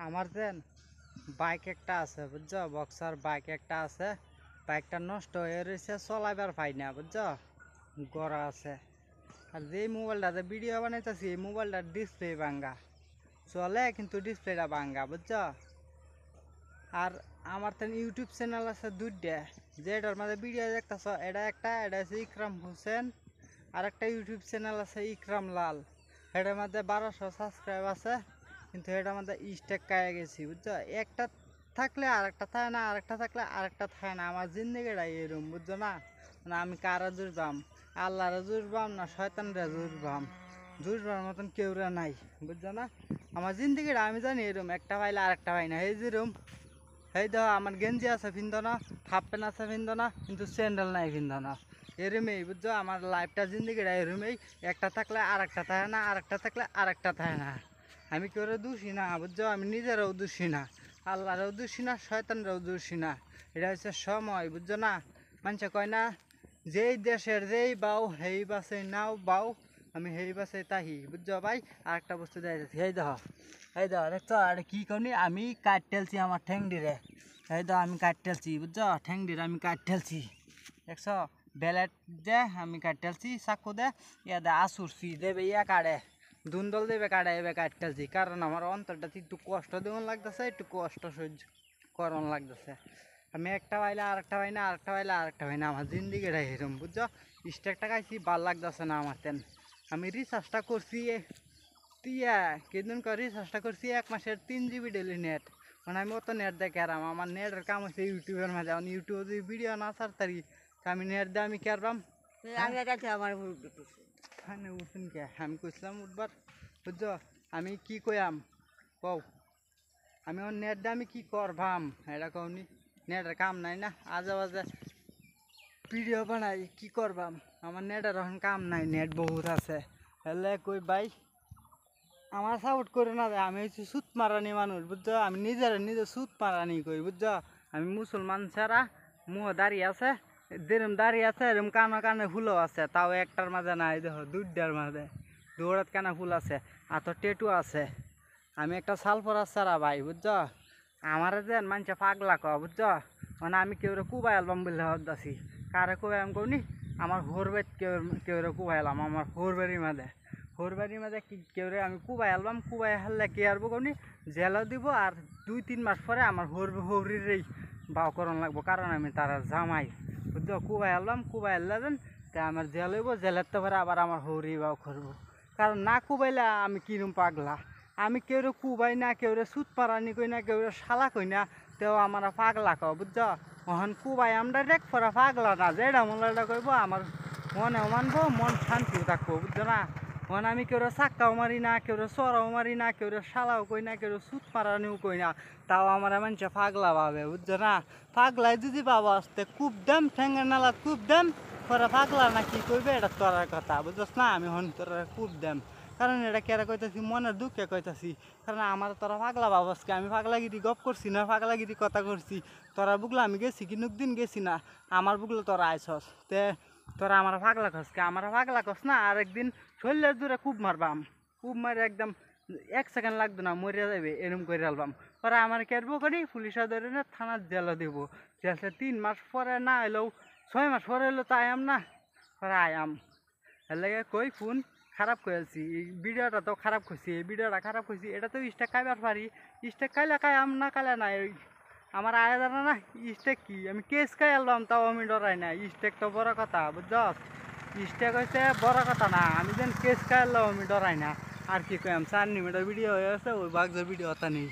আমার যেন বাইক একটা আছে বুঝছো, বক্সার বাইক একটা আছে। বাইকটা নষ্ট হয়ে রয়েছে, চলাইবার পাই না বুঝছো, গড়া আছে। আর যে মোবাইলটাতে ভিডিও বানাইতেছি এই মোবাইলটার ডিসপ্লে ভাঙ্গা, চলে কিন্তু ডিসপ্লেটা ভাঙ্গা বুঝছো। আর আমার তো ইউটিউব চ্যানেল আছে দুইটা, যেটার মাঝে ভিডিও দেখতেছ এটা হচ্ছে ইকরাম হোসেন, আর একটা ইউটিউব চ্যানেল আছে ইকরাম লাল। এটার মধ্যে 1200 সাবস্ক্রাইব আছে, কিন্তু এটার মধ্যে স্টেক কায়ে গেছি বুঝছো। একটা থাকলে আরেকটা থাকে না, আরেকটা থাকলে আরেকটা থাকে না। আমার জিন্দগিটা এরকম বুঝছো না। মানে আমি কারা জুড়বাম, আল্লাহরে জুড়বাম না শয়তানরে জুড়বাম, জুড়বার মতন কেউরা নাই বুঝছো না। আমার জিন্দগিটা আমি জানি এরকম, একটা পাইলে আরেকটা পাই না। এই যেরকম এই দেখো আমার গেঞ্জি আছে ফিন্দো না, হাফ প্যান্ট আছে ফিন্দো না, কিন্তু স্যান্ডেল নাই ফিন্দো না। এরমেই বুঝছো আমার লাইফটা জিন্দগিটা এরমেই, একটা থাকলে আরেকটা থাকে না, আরেকটা থাকলে আরেকটা থাকে না। আমি কেউ দোষী না বুঝছো, আমি নিজেরাও দোষী না, আল্লাহরেও দোষী না, শয়তানরাও দোষী না। এটা হচ্ছে সময় বুঝছো না। মানুষে কয় না যেই দেশের যেই বাউ হেই বাসে নাও বাউ, আমি হেই বাসে তাহি বুঝছো ভাই। আর একটা বস্তু দেখাইতেছি, এই দেখো দেখছো আর কি করি আমি কাট টেলছি আমার ঠ্যাংডিরে। এই দেখো আমি কাট টেলছি বুঝছো, ঠ্যাংডিরে আমি কাট ঠেলছি দেখছো। বেলেট দে আমি কাট টেলছি, চাকু দে ইয়া দে আসুরছি দেবে ইয়া কাটে, দুন্দল দেবে কাটে এবে কাট টেলছি। কারণ আমার অন্তরটা একটু কষ্ট দেওয়ান লাগতেছে, একটু কষ্ট সহ্য করন লাগতেছে। আমি একটা পাইলে আরেকটা পাই না, আরেকটা পাইলে আরেকটা পাই না। আমার জিন্দিগিটা এরকম বুঝছো। স্টেকটা খাইছি ভাল লাগতেছে না আমার তেন। আমি রিচার্জটা করছি কিছুদিন করে রিচার্জটা করছি 1 মাসের 3 GB ডেলি নেট। মানে আমি অত নেট দেখে আরাম, আমার নেটের কাম হচ্ছে ইউটিউবের মাঝে। আমি ইউটিউবে যদি ভিডিও না ছাড়তারি আমি নেট দিয়ে আমি কেরবাম। আমার উঠুন কে আমি কইছিলাম উঠবার বুঝছো। আমি কি কইয়াম কও, আমি ওর নেট দিয়ে আমি কি করবাম এটা কওনি। নেটের কাম নাই না, আজে বাজে ভিডিও বানাই কি করবাম। আমার নেটের এখন কাম নাই, নেট বহুত আছে। হেলে কই ভাই আমার সাপোর্ট করে না, আমি হচ্ছে সুত মারানি মানুষ বুঝছো। আমি নিজে সুত মারানি করি বুঝছো। আমি মুসলমান ছাড়া মুহ দাঁড়িয়ে আছে, যেরম দাঁড়িয়ে আছে এরম কানে কানে ফুলও আছে, তাও একটার মাঝে নাই দেখো দুইটার মাঝে দৌড়াত কানে ফুল আছে, আর তো টেটু আছে। আমি একটা সাল পরা ছাড়া ভাই বুঝছো। আমার যে মানুষে পাগলা ক বুঝছো, মানে আমি কেউ কুবাই অ্যালবাম বলে হচ্ছি। কারে কুবাই আমি কৌনি, আমার হোরবাইত কেউ কুবাই এলাম, আমার হোরবাড়ির মাঝে হোরবাড়ির মাঝে কেউ আমি কুবাই অ্যালবাম কুবাই হারলে কে আরবো কৌনি, জেলও দিব। আর 2-3 মাস পরে আমার হরিরেই বাও করণ লাগবো, কারণ আমি তারা জামাই বুঝছো। কুবাই অ্যালবাম কুবাই আনলেন তা আমার জেল হইব, জেলের তো পরে আবার আমার হরি বাও করবো। কারণ না কুবাইলে আমি কিরম পাগলা। আমি কেউ কুবাই না, কেউ সুত পারানি কই না, কেউ শালা কই না, তেও আমার পাগলা কও বুঝছো। মহান কুবাই আমরা দেখ পরে পাগলা না, যেটা মনটা কইব আমার মনেও মানবো, মন শান্তিও থাকবো বুঝছো না। মানে আমি কেউ চাক্কাও মারি না, কেউ চড়াও মারি না, কেউ শালাও কই না, কেউ সুত মারানিও কই না, তাও আমার মানুষে পাগলা ভাবে বুঝছো না। পাগলাই যদি বাবা আসতে খুব দাম ঠেঙ্গের নালা খুব দাম পরে পাগলা না কি করবে এটা তোরার কথা বুঝছস না। আমি হন তোরা খুব দাম, কারণ এটা কেরা কইতাছি মনের দুঃখে কইতাছি। কারণ আমার তোরা পাগলা বাবাসকে আমি পাগলাগিরি গপ করছি না, পাগলাগিরি কথা করছি। তোরা বুকলা আমি গেছি কি দিন গেছি না, আমার বুকলো তোরা আইসস তে তোরা আমার পাগলা খসকে আমার পাগলা খস না। আর একদিন শরীরের জোরে খুব মারবাম, খুব মারে একদম 1 সেকেন্ড লাগতো না, মরিয়া যাবে এরম করে আলবাম। পরে আমার কেরবো করি পুলিশে ধরে না থানার জেলে দেবো। জেলসে 3 মাস পরে না এলেও 6 মাস পরে এলো তো আয়াম না, পরে আয়াম। এর লাগে কই ফোন খারাপ করেছি, এই ভিডিওটা তো খারাপ করছি, এই ভিডিওটা খারাপ করছি। এটা তো স্টেক খাইবার পারি, স্টেক খাইলে খাইয়াম না খাইলে না। আমার আয়া জানা না স্টেক কি, আমি কেস খাই আলবাম তাও আমি ডরাই না। স্টেক তো বড় কথা বুঝছস, স্টেক হয়েছে বড় কথা না। আমি যেন কেস খাই আললাম আমি ডরাই না। আর কি কইম 4 মিনিটের ভিডিও হয়ে আছে, ওই বাগজের ভিডিও তা নেই।